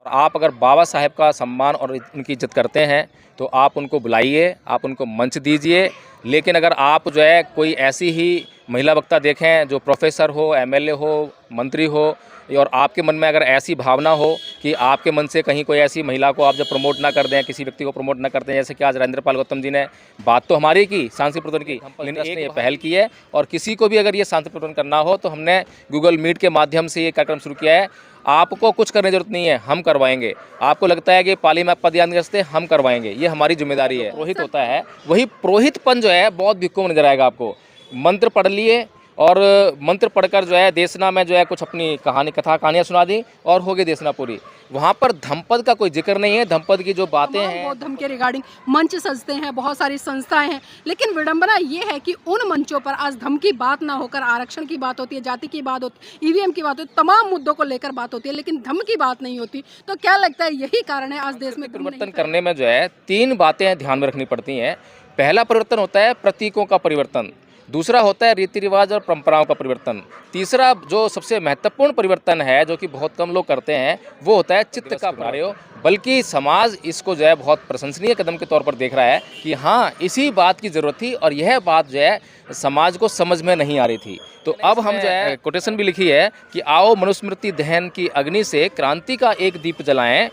आप अगर बाबा साहेब का सम्मान और उनकी इज्जत करते हैं तो आप उनको बुलाइए, आप उनको मंच दीजिए। लेकिन अगर आप जो है कोई ऐसी ही महिला वक्ता देखें जो प्रोफेसर हो, एमएलए हो, मंत्री हो, और आपके मन में अगर ऐसी भावना हो कि आपके मन से कहीं कोई ऐसी महिला को आप जब प्रमोट ना कर दें, किसी व्यक्ति को प्रमोट ना करते हैं, जैसे कि आज राजेंद्रपाल गौतम जी ने बात तो हमारी की सांस्कृतिक प्रवर्तन की, लेकिन एक ये पहल की है। और किसी को भी अगर ये सांस्कृतिक प्रवर्तन करना हो तो हमने गूगल मीट के माध्यम से ये कार्यक्रम शुरू किया है। आपको कुछ करने की जरूरत नहीं है, हम करवाएंगे। आपको लगता है कि पाली में आप पद याद नहीं करते, हम करवाएंगे, ये हमारी जिम्मेदारी है। पुरोहित होता है, वही पुरोहितपन जो है बहुत भिक्खु में नजर आएगा आपको। मंत्र पढ़ लिए और मंत्र पढ़कर जो है देशना में जो है कुछ अपनी कहानियाँ सुना दी और हो गई देशना पूरी। वहाँ पर धमपद का कोई जिक्र नहीं है। धमपद की जो बातें हैं, बहुत धम के रिगार्डिंग मंच सजते हैं, बहुत सारी संस्थाएं हैं, लेकिन विडंबना ये है कि उन मंचों पर आज धम की बात ना होकर आरक्षण की बात होती है, जाति की बात होती है, ईवीएम की बात होती है, तमाम मुद्दों को लेकर बात होती है, लेकिन धम की बात नहीं होती। तो क्या लगता है यही कारण है आज देश में परिवर्तन करने में जो है 3 बातें ध्यान में रखनी पड़ती हैं। पहला परिवर्तन होता है प्रतीकों का परिवर्तन, दूसरा होता है रीति रिवाज और परंपराओं का परिवर्तन, तीसरा जो सबसे महत्वपूर्ण परिवर्तन है जो कि बहुत कम लोग करते हैं वो होता है चित्त का प्रयोग। बल्कि समाज इसको जो है बहुत प्रशंसनीय कदम के तौर पर देख रहा है कि हाँ, इसी बात की ज़रूरत थी और यह बात जो है समाज को समझ में नहीं आ रही थी। तो अब हम जो है कोटेशन भी लिखी है कि आओ मनुस्मृति दहन की अग्नि से क्रांति का एक दीप जलाएं,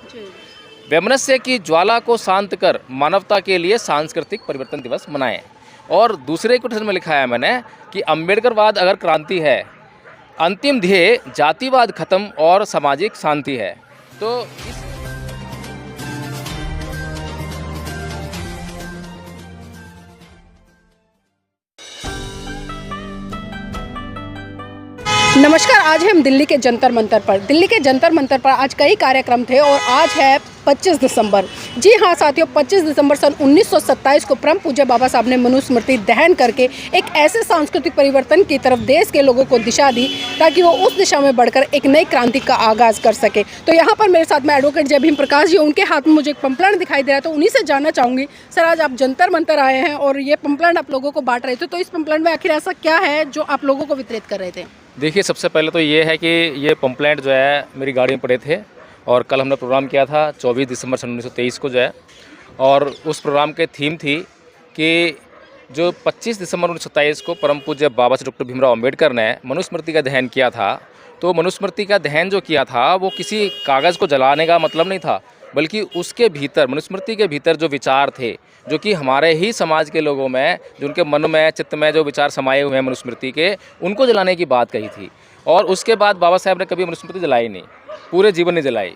वैमनस्य की ज्वाला को शांत कर मानवता के लिए सांस्कृतिक परिवर्तन दिवस मनाएं। और दूसरे कोटेशन में लिखा है मैंने कि अम्बेडकरवाद अगर क्रांति है, अंतिम ध्येय जातिवाद खत्म और सामाजिक शांति है। तो इस नमस्कार, आज हम दिल्ली के जंतर मंतर पर। दिल्ली के जंतर मंतर पर आज कई कार्यक्रम थे और आज है 25 दिसंबर। जी हाँ साथियों, 25 दिसंबर सन 1927 को परम पूज्य बाबा साहब ने मनुस्मृति दहन करके एक ऐसे सांस्कृतिक परिवर्तन की तरफ देश के लोगों को दिशा दी ताकि वो उस दिशा में बढ़कर एक नई क्रांति का आगाज़ कर सके। तो यहाँ पर मेरे साथ में एडवोकेट जय भीम प्रकाश जी, उनके हाथ में मुझे एक पंपलेट दिखाई दे रहा है, तो उन्हीं से जानना चाहूँगी। सर, आज आप जंतर मंतर आए हैं और ये पंपलेट आप लोगों को बांट रहे थे, तो इस पंपलेट में आखिर ऐसा क्या है जो आप लोगों को वितरित कर रहे थे? देखिए, सबसे पहले तो ये है कि ये पंपलेट जो है मेरी गाड़ी में पड़े थे और कल हमने प्रोग्राम किया था 24 दिसंबर सन 1923 को जो है, और उस प्रोग्राम के थीम थी कि जो 25 दिसंबर 1927 को परम पूज्य बाबा साहब डॉक्टर भीमराव अम्बेडकर ने मनुस्मृति का दहन किया था। तो मनुस्मृति का दहन जो किया था वो किसी कागज़ को जलाने का मतलब नहीं था, बल्कि उसके भीतर, मनुस्मृति के भीतर जो विचार थे, जो कि हमारे ही समाज के लोगों में, जो उनके मन में, चित्त में जो विचार समाये हुए हैं मनुस्मृति के, उनको जलाने की बात कही थी। और उसके बाद बाबा साहब ने कभी मनुस्मृति जलाई नहीं, पूरे जीवन नहीं जलाई,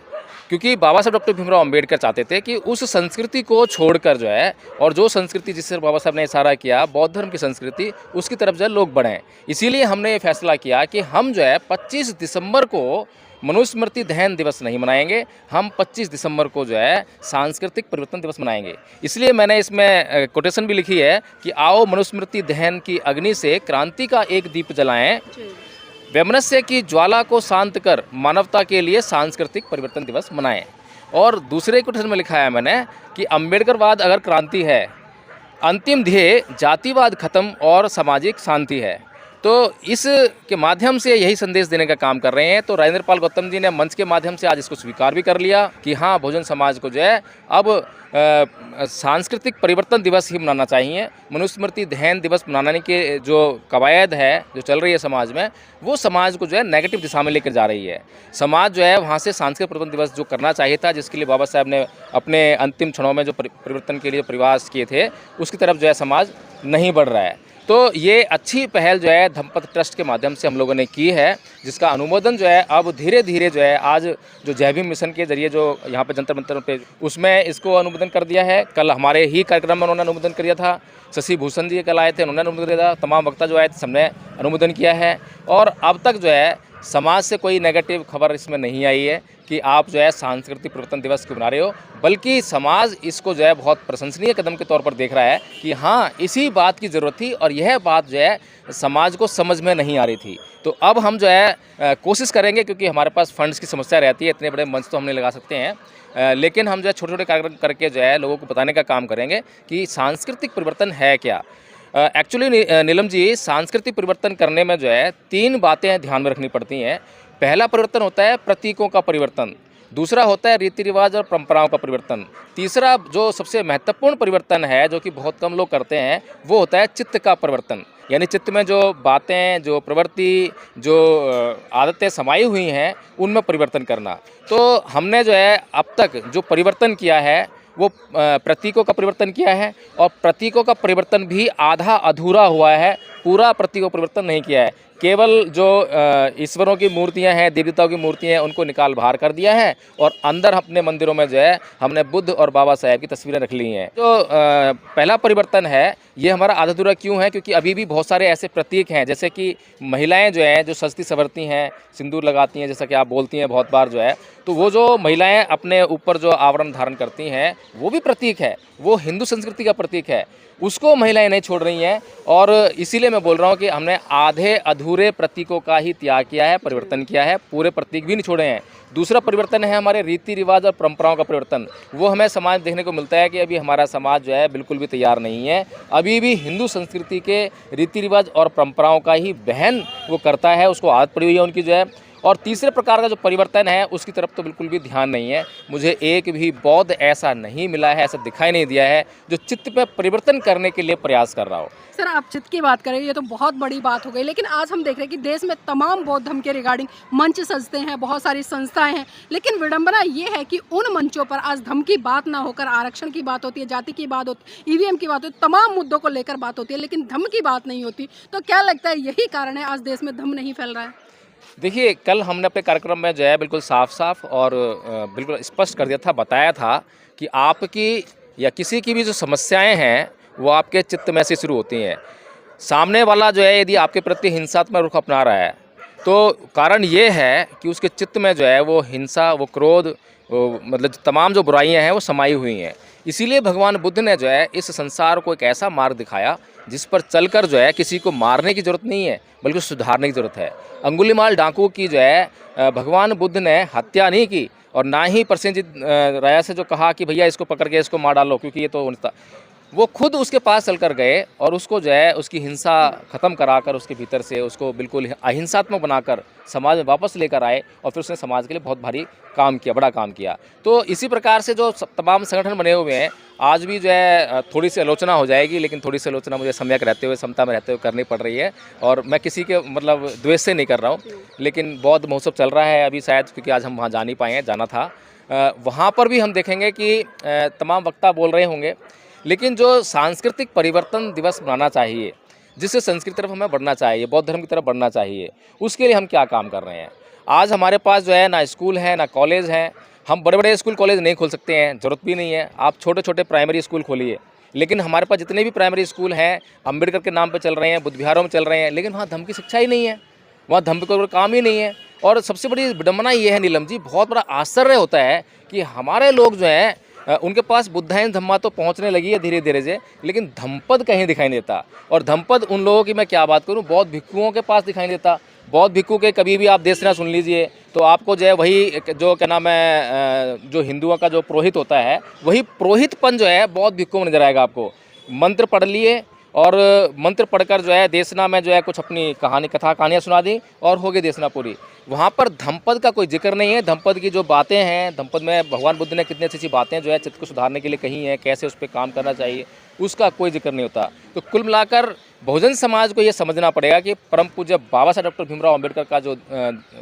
क्योंकि बाबा साहब डॉक्टर भीमराव अम्बेडकर चाहते थे कि उस संस्कृति को छोड़कर जो है, और जो संस्कृति जिससे बाबा साहब ने इशारा किया, बौद्ध धर्म की संस्कृति, उसकी तरफ जो है लोग बढ़ें। इसीलिए हमने ये फैसला किया कि हम जो है 25 दिसंबर को मनुस्मृति दहन दिवस नहीं मनाएंगे, हम 25 दिसंबर को जो है सांस्कृतिक परिवर्तन दिवस मनाएंगे। इसलिए मैंने इसमें कोटेशन भी लिखी है कि आओ मनुस्मृति दहन की अग्नि से क्रांति का एक दीप जलाएं, वैमनस्य की ज्वाला को शांत कर मानवता के लिए सांस्कृतिक परिवर्तन दिवस मनाएं। और दूसरे कोटेशन में लिखा है मैंने कि अम्बेडकरवाद अगर क्रांति है, अंतिम ध्येय जातिवाद खत्म और सामाजिक शांति है। तो इस के माध्यम से यही संदेश देने का काम कर रहे हैं। तो राजेंद्रपाल गौतम जी ने मंच के माध्यम से आज इसको स्वीकार भी कर लिया कि हाँ, बहुजन समाज को जो है अब सांस्कृतिक परिवर्तन दिवस ही मनाना चाहिए। मनुस्मृति दहन दिवस मनाने के जो कवायद है जो चल रही है समाज में, वो समाज को जो है नेगेटिव दिशा में लेकर जा रही है। समाज जो है वहाँ से सांस्कृतिक परिवर्तन दिवस जो करना चाहिए था, जिसके लिए बाबा साहब ने अपने अंतिम क्षणों में जो परिवर्तन के लिए प्रयास किए थे, उसकी तरफ जो है समाज नहीं बढ़ रहा है। तो ये अच्छी पहल जो है धम्पद ट्रस्ट के माध्यम से हम लोगों ने की है, जिसका अनुमोदन जो है अब धीरे धीरे जो है आज जो जय भीम मिशन के जरिए जो यहाँ पे जंतर मंतर पे, उसमें इसको अनुमोदन कर दिया है। कल हमारे ही कार्यक्रम में उन्होंने अनुमोदन कर दिया था। शशि भूषण जी कल आए थे, उन्होंने अनुमोदन किया था। तमाम वक्ता जो आए थे सबने अनुमोदन किया है। और अब तक जो है समाज से कोई नेगेटिव खबर इसमें नहीं आई है कि आप जो है सांस्कृतिक परिवर्तन दिवस क्यों मना रहे हो, बल्कि समाज इसको जो है बहुत प्रशंसनीय कदम के तौर पर देख रहा है कि हाँ, इसी बात की ज़रूरत थी और यह बात जो है समाज को समझ में नहीं आ रही थी। तो अब हम जो है कोशिश करेंगे, क्योंकि हमारे पास फंड्स की समस्या रहती है, इतने बड़े मंच तो हम नहीं लगा सकते हैं, लेकिन हम जो है छोटे छोटे कार्यक्रम करके जो है लोगों को बताने का काम करेंगे कि सांस्कृतिक परिवर्तन है क्या। एक्चुअली नीलम जी, सांस्कृतिक परिवर्तन करने में जो है 3 बातें ध्यान में रखनी पड़ती हैं। पहला परिवर्तन होता है प्रतीकों का परिवर्तन, दूसरा होता है रीति रिवाज और परंपराओं का परिवर्तन। तीसरा जो सबसे महत्वपूर्ण परिवर्तन है, जो कि बहुत कम लोग करते हैं, वो होता है चित्त का परिवर्तन। यानी चित्त में जो बातें, जो प्रवृत्ति, जो आदतें समाई हुई हैं, उनमें परिवर्तन करना। तो हमने जो है अब तक जो परिवर्तन किया है वो प्रतीकों का परिवर्तन किया है, और प्रतीकों का परिवर्तन भी आधा अधूरा हुआ है, पूरा प्रतीकों का परिवर्तन नहीं किया है। केवल जो ईश्वरों की मूर्तियां हैं, देवताओं की मूर्तियां हैं, उनको निकाल बाहर कर दिया है, और अंदर अपने मंदिरों में जो है हमने बुद्ध और बाबा साहेब की तस्वीरें रख ली हैं। जो पहला परिवर्तन है ये हमारा आधा अधूरा क्यों है? क्योंकि अभी भी बहुत सारे ऐसे प्रतीक हैं, जैसे कि महिलाएं जो हैं, जो सजती संवरती हैं, सिंदूर लगाती हैं, जैसा कि आप बोलती हैं बहुत बार जो है, तो वो जो महिलाएं अपने ऊपर जो आवरण धारण करती हैं वो भी प्रतीक है, वो हिंदू संस्कृति का प्रतीक है, उसको महिलाएं नहीं छोड़ रही हैं। और इसीलिए मैं बोल रहा हूँ कि हमने आधे अधूरे प्रतीकों का ही त्याग किया है, परिवर्तन किया है, पूरे प्रतीक भी नहीं छोड़े हैं। दूसरा परिवर्तन है हमारे रीति रिवाज और परंपराओं का परिवर्तन। वो हमें समाज देखने को मिलता है कि अभी हमारा समाज जो है बिल्कुल भी तैयार नहीं है, अभी भी हिंदू संस्कृति के रीति रिवाज और परंपराओं का ही वहन वो करता है, उसको आदत पड़ी हुई है उनकी जो है। और तीसरे प्रकार का जो परिवर्तन है उसकी तरफ तो बिल्कुल भी ध्यान नहीं है। मुझे एक भी बौद्ध ऐसा नहीं मिला है, ऐसा दिखाई नहीं दिया है जो चित्त पे परिवर्तन करने के लिए प्रयास कर रहा हो। सर, आप चित्त की बात करें, ये तो बहुत बड़ी बात हो गई, लेकिन आज हम देख रहे हैं कि देश में तमाम बौद्ध धर्म के रिगार्डिंग मंच सजते हैं, बहुत सारी संस्थाएं हैं, लेकिन विडंबना ये है कि उन मंचों पर आज धर्म की बात ना होकर आरक्षण की बात होती है, जाति की बात होती है, ईवीएम की बात होती है, तमाम मुद्दों को लेकर बात होती है, लेकिन धर्म की बात नहीं होती। तो क्या लगता है यही कारण है आज देश में धर्म नहीं फैल रहा है? देखिए, कल हमने अपने कार्यक्रम में जो है बिल्कुल साफ साफ और बिल्कुल स्पष्ट कर दिया था, बताया था कि आपकी या किसी की भी जो समस्याएं हैं वो आपके चित्त में से शुरू होती हैं। सामने वाला जो है यदि आपके प्रति हिंसात्मक रुख अपना रहा है तो कारण ये है कि उसके चित्त में जो है वो हिंसा, वो क्रोध, मतलब तमाम जो बुराइयां हैं वो समाई हुई हैं। इसीलिए भगवान बुद्ध ने जो है इस संसार को एक ऐसा मार्ग दिखाया जिस पर चलकर जो है किसी को मारने की ज़रूरत नहीं है, बल्कि सुधारने की ज़रूरत है। अंगुलीमाल डाकू की जो है भगवान बुद्ध ने हत्या नहीं की, और ना ही प्रसेनजीत राया से जो कहा कि भैया इसको पकड़ के इसको मार डालो क्योंकि ये तो वो खुद उसके पास चलकर गए और उसको जो है उसकी हिंसा ख़त्म कराकर उसके भीतर से उसको बिल्कुल अहिंसात्मक बनाकर समाज में वापस लेकर आए, और फिर उसने समाज के लिए बहुत भारी काम किया, बड़ा काम किया। तो इसी प्रकार से जो तमाम संगठन बने हुए हैं, आज भी जो है थोड़ी सी आलोचना हो जाएगी, लेकिन थोड़ी सी आलोचना मुझे सम्यक रहते हुए, समता में रहते हुए करनी पड़ रही है, और मैं किसी के मतलब द्वेष से नहीं कर रहा हूँ। लेकिन बौद्ध महोत्सव चल रहा है अभी, शायद क्योंकि आज हम वहाँ जा नहीं पाए हैं, जाना था। वहाँ पर भी हम देखेंगे कि तमाम वक्ता बोल रहे होंगे, लेकिन जो सांस्कृतिक परिवर्तन दिवस मनाना चाहिए, जिससे संस्कृति तरफ हमें बढ़ना चाहिए, बौद्ध धर्म की तरफ बढ़ना चाहिए, उसके लिए हम क्या काम कर रहे हैं। आज हमारे पास जो है ना स्कूल है, ना कॉलेज हैं। हम बड़े बड़े स्कूल कॉलेज नहीं खोल सकते हैं, ज़रूरत भी नहीं है। आप छोटे छोटे प्राइमरी स्कूल खोलिए, लेकिन हमारे पास जितने भी प्राइमरी स्कूल हैं अम्बेडकर के नाम पर चल रहे हैं, बुद्ध विहारों में चल रहे हैं, लेकिन वहाँ धर्म की शिक्षा ही नहीं है, वहाँ धर्म का कोई काम ही नहीं है। और सबसे बड़ी विडंबना ये है नीलम जी, बहुत बड़ा आश्चर्य होता है कि हमारे लोग जो हैं उनके पास बुद्धायन धम्मा तो पहुंचने लगी है धीरे धीरे से, लेकिन धम्पद कहीं दिखाई नहीं देता। और धम्पद उन लोगों की मैं क्या बात करूं, बौद्ध भिक्षुओं के पास दिखाई नहीं देता। बौद्ध भिक्षु के कभी भी आप देशना सुन लीजिए तो आपको जो है वही जो क्या नाम है, जो हिंदुओं का जो पुरोहित होता है, वही पुरोहितपन जो है बौद्ध भिक्षुओं में नजर आएगा आपको। मंत्र पढ़ लिए और मंत्र पढ़कर जो है देशना में जो है कुछ अपनी कहानियाँ सुना दी और हो गई देशना पूरी। वहाँ पर धम्पद का कोई जिक्र नहीं है। धम्पद की जो बातें हैं, धम्पद में भगवान बुद्ध ने कितनी अच्छी अच्छी बातें जो है चित्त को सुधारने के लिए कही हैं, कैसे उस पर काम करना चाहिए, उसका कोई जिक्र नहीं होता। तो कुल मिलाकर बहुजन समाज को ये समझना पड़ेगा कि परम पूज्य बाबा साहब डॉक्टर भीमराव अंबेडकर का जो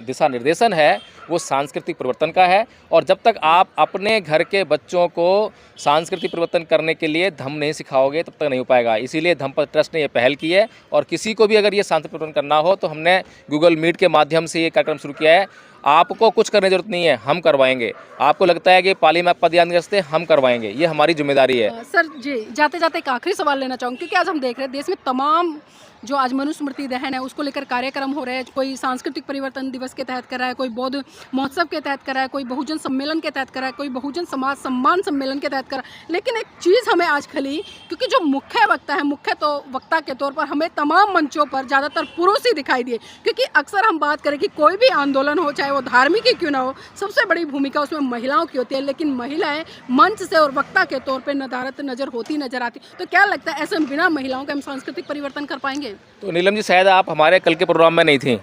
दिशा निर्देशन है वो सांस्कृतिक परिवर्तन का है। और जब तक आप अपने घर के बच्चों को सांस्कृतिक परिवर्तन करने के लिए धम्म नहीं सिखाओगे तब तक नहीं हो पाएगा। इसीलिए धम्मपद ट्रस्ट ने ये पहल की है, और किसी को भी अगर ये सांस्कृतिक परिवर्तन करना हो तो हमने गूगल मीट के माध्यम से ये कार्यक्रम शुरू किया है। आपको कुछ करने की जरूरत नहीं है, हम करवाएंगे। आपको लगता है कि पाली में आप पद याद नहीं करते, हम करवाएंगे, ये हमारी जिम्मेदारी है। सर जी, जाते जाते एक आखिरी सवाल लेना चाहूँगी, क्योंकि आज हम देख रहे हैं देश में तमाम जो आज मनुस्मृति दहन है उसको लेकर कार्यक्रम हो रहे हैं। कोई सांस्कृतिक परिवर्तन दिवस के तहत कर रहा है, कोई बौद्ध महोत्सव के तहत कर रहा है, कोई बहुजन सम्मेलन के तहत कर रहा है, कोई बहुजन समाज सम्मान सम्मेलन के तहत कर रहा है। लेकिन एक चीज़ हमें आज खली, क्योंकि जो मुख्य वक्ता है, मुख्य तो वक्ता के तौर पर हमें तमाम मंचों पर ज़्यादातर पुरुष ही दिखाई दिए। क्योंकि अक्सर हम बात करें कि कोई भी आंदोलन हो, चाहे वो धार्मिक ही क्यों ना हो, सबसे बड़ी भूमिका उसमें महिलाओं की होती है, लेकिन महिलाएं मंच से और वक्ता के तौर पर नदारत नजर आती। तो क्या लगता है ऐसे बिना महिलाओं के हम सांस्कृतिक परिवर्तन कर पाएंगे? तो नीलम जी, शायद आप हमारे कल के प्रोग्राम में नहीं थी,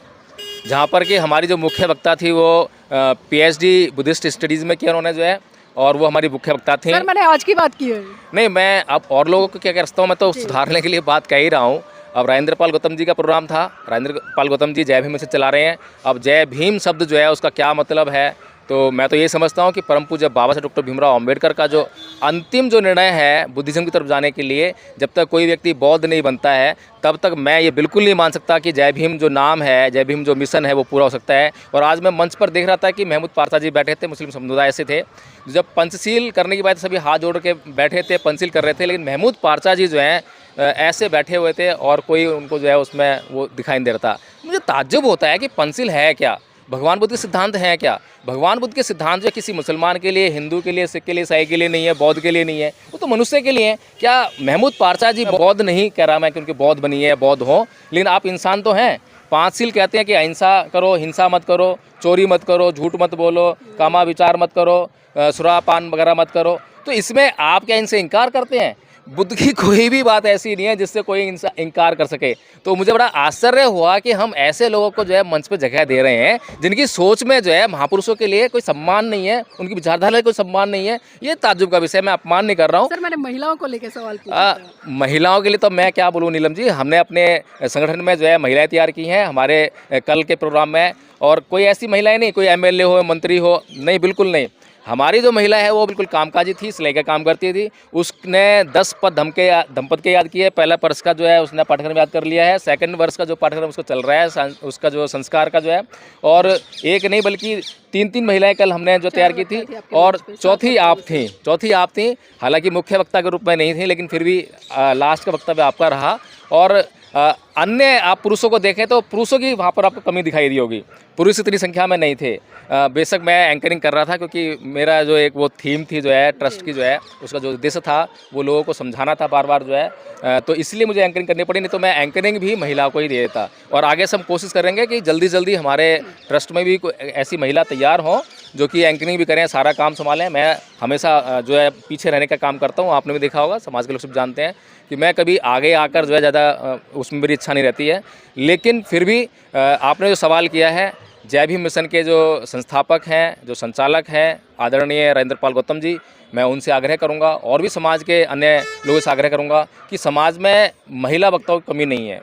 जहाँ पर कि हमारी जो मुख्य वक्ता थी वो PhD बुद्धिस्ट स्टडीज़ में किया उन्होंने जो है, और वो हमारी मुख्य वक्ता थी। सर मैंने आज की बात की है। नहीं, मैं अब और लोगों को क्या करता हूँ, मैं तो सुधारने के लिए बात कह ही रहा हूँ। अब राजेंद्र पाल गौतम जी का प्रोग्राम था, राजेंद्र पाल गौतम जी जय भीम से चला रहे हैं। अब जय भीम शब्द जो है उसका क्या मतलब है, तो मैं तो ये समझता हूँ कि परम पूज्य बाबा साहब डॉक्टर भीमराव अम्बेडकर का जो अंतिम जो निर्णय है बुद्धिज़्म की तरफ जाने के लिए, जब तक कोई व्यक्ति बौद्ध नहीं बनता है तब तक मैं ये बिल्कुल नहीं मान सकता कि जय भीम जो नाम है, जय भीम जो मिशन है वो पूरा हो सकता है। और आज मैं मंच पर देख रहा था कि महमूद पारसा जी बैठे थे, मुस्लिम समुदाय से थे। जब पंचशील करने की बात सभी हाथ जोड़ के बैठे थे, पंचशील कर रहे थे, लेकिन महमूद पारसा जी जो हैं ऐसे बैठे हुए थे और कोई उनको जो है उसमें वो दिखाई नहीं दे रहा था। मुझे ताज्जुब होता है कि पंचशील है क्या, भगवान बुद्ध के सिद्धांत हैं क्या? भगवान बुद्ध के सिद्धांत जो है किसी मुसलमान के लिए, हिंदू के लिए, सिख के लिए, ईसाई के लिए नहीं है, बौद्ध के लिए नहीं है, वो तो मनुष्य के लिए है। क्या महमूद पारसा जी बौद्ध नहीं कह रहा मैं कि उनके बौद्ध बनी है, बौद्ध हो, लेकिन आप इंसान तो हैं। पांचशील कहते हैं कि अहिंसा करो, हिंसा मत करो, चोरी मत करो, झूठ मत बोलो, कामा विचार मत करो, सुरापान वगैरह मत करो। तो इसमें आप क्या इनसे इनकार करते हैं? बुद्ध की कोई भी बात ऐसी नहीं है जिससे कोई इनकार कर सके। तो मुझे बड़ा आश्चर्य हुआ कि हम ऐसे लोगों को जो है मंच पे जगह दे रहे हैं जिनकी सोच में जो है महापुरुषों के लिए कोई सम्मान नहीं है, उनकी विचारधारा में कोई सम्मान नहीं है। ये ताज्जुब का विषय, मैं अपमान नहीं कर रहा हूँ। सर मैंने महिलाओं को लेकर सवाल किया। महिलाओं के लिए तो मैं क्या बोलूँ नीलम जी, हमने अपने संगठन में जो है महिलाएं तैयार की हैं हमारे कल के प्रोग्राम में। और कोई ऐसी महिलाएं नहीं, कोई MLA हो, मंत्री हो, नहीं, बिल्कुल नहीं। हमारी जो महिला है वो बिल्कुल कामकाजी थी, सिलाई का काम करती थी। उसने 10 पद धमपद के याद किए। पहला वर्ष का जो है उसने पाठ्यक्रम याद कर लिया है, सेकंड वर्ष का जो पाठ्यक्रम उसको चल रहा है, उसका जो संस्कार का जो है, और एक नहीं बल्कि 3 महिलाएं कल हमने जो तैयार की थी, और चौथी आप थी। हालांकि मुख्य वक्ता के रूप में नहीं थी, लेकिन फिर भी लास्ट का वक्तव्य आपका रहा। और अन्य आप पुरुषों को देखें तो पुरुषों की वहाँ पर आपको कमी दिखाई दी होगी, पुरुष इतनी संख्या में नहीं थे। बेशक मैं एंकरिंग कर रहा था क्योंकि मेरा जो एक वो थीम थी जो है ट्रस्ट की जो है, उसका जो उद्देश्य था वो लोगों को समझाना था बार बार जो है, तो इसलिए मुझे एंकरिंग करनी पड़ी, नहीं तो मैं एंकरिंग भी महिला को ही दे देता। और आगे से हम कोशिश करेंगे कि जल्दी हमारे ट्रस्ट में भी कोई ऐसी महिला तैयार हों जो कि एंकरिंग भी करें, सारा काम संभालें। मैं हमेशा जो है पीछे रहने का काम करता हूँ, आपने भी देखा होगा, समाज के लोग सब जानते हैं कि मैं कभी आगे आकर जो है ज़्यादा उसमें मेरी इच्छा नहीं रहती है। लेकिन फिर भी आपने जो सवाल किया है, जय भीम मिशन के जो संस्थापक हैं, जो संचालक हैं, आदरणीय राजेंद्र पाल गौतम जी, मैं उनसे आग्रह करूंगा और भी समाज के अन्य लोगों से आग्रह करूंगा कि समाज में महिला वक्ताओं की कमी नहीं है,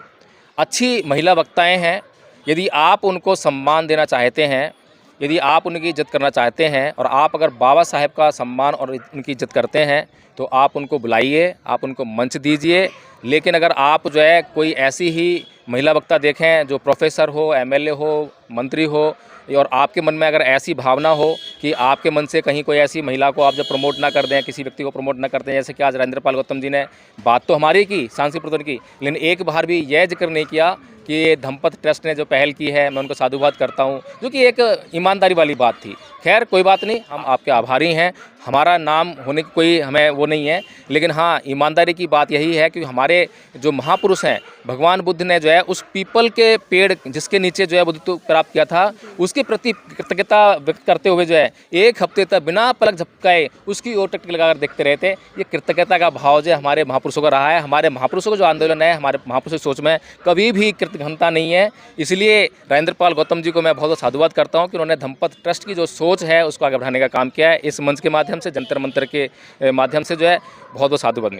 अच्छी महिला वक्ताएं हैं। यदि आप उनको सम्मान देना चाहते हैं, यदि आप उनकी इज्जत करना चाहते हैं, और आप अगर बाबा साहेब का सम्मान और उनकी इज्जत करते हैं तो आप उनको बुलाइए, आप उनको मंच दीजिए। लेकिन अगर आप जो है कोई ऐसी ही महिला वक्ता देखें जो प्रोफेसर हो, MLA हो, मंत्री हो, और आपके मन में अगर ऐसी भावना हो कि आपके मन से कहीं कोई ऐसी महिला को आप जब प्रमोट ना कर दें, किसी व्यक्ति को प्रमोट ना कर दें, जैसे कि आज राजेंद्र पाल गौतम जी ने बात तो हमारी की सांस्कृतिक प्रदर्शन की, लेकिन एक बार भी यह जिक्र नहीं किया कि ये धम्पत ट्रस्ट ने जो पहल की है, मैं उनको साधुवाद करता हूँ, जो कि एक ईमानदारी वाली बात थी। खैर कोई बात नहीं, हम आपके आभारी हैं। हमारा नाम होने की कोई हमें वो नहीं है, लेकिन हाँ ईमानदारी की बात यही है कि हमारे जो महापुरुष हैं, भगवान बुद्ध ने जो है उस पीपल के पेड़ जिसके नीचे जो है बुद्धत्व प्राप्त किया था, उसके प्रति कृतज्ञता व्यक्त करते हुए जो है 1 हफ्ते तक बिना पलक झपकाए उसकी ओर टकटक लगाकर देखते रहते। ये कृतज्ञता का भाव जो हमारे महापुरुषों का रहा है। हमारे महापुरुषों का जो आंदोलन है, हमारे महापुरुषों की सोच में कभी भी कृतघ्नता नहीं है। इसलिए राजेंद्र पाल गौतम जी को मैं बहुत साधुवाद करता हूँ कि उन्होंने धम्पत ट्रस्ट की जो सोच है उसको आगे बढ़ाने का काम किया है। इस मंच के माध्यम से, जंतर मंतर के माध्यम से जो है बहुत साधुवाद।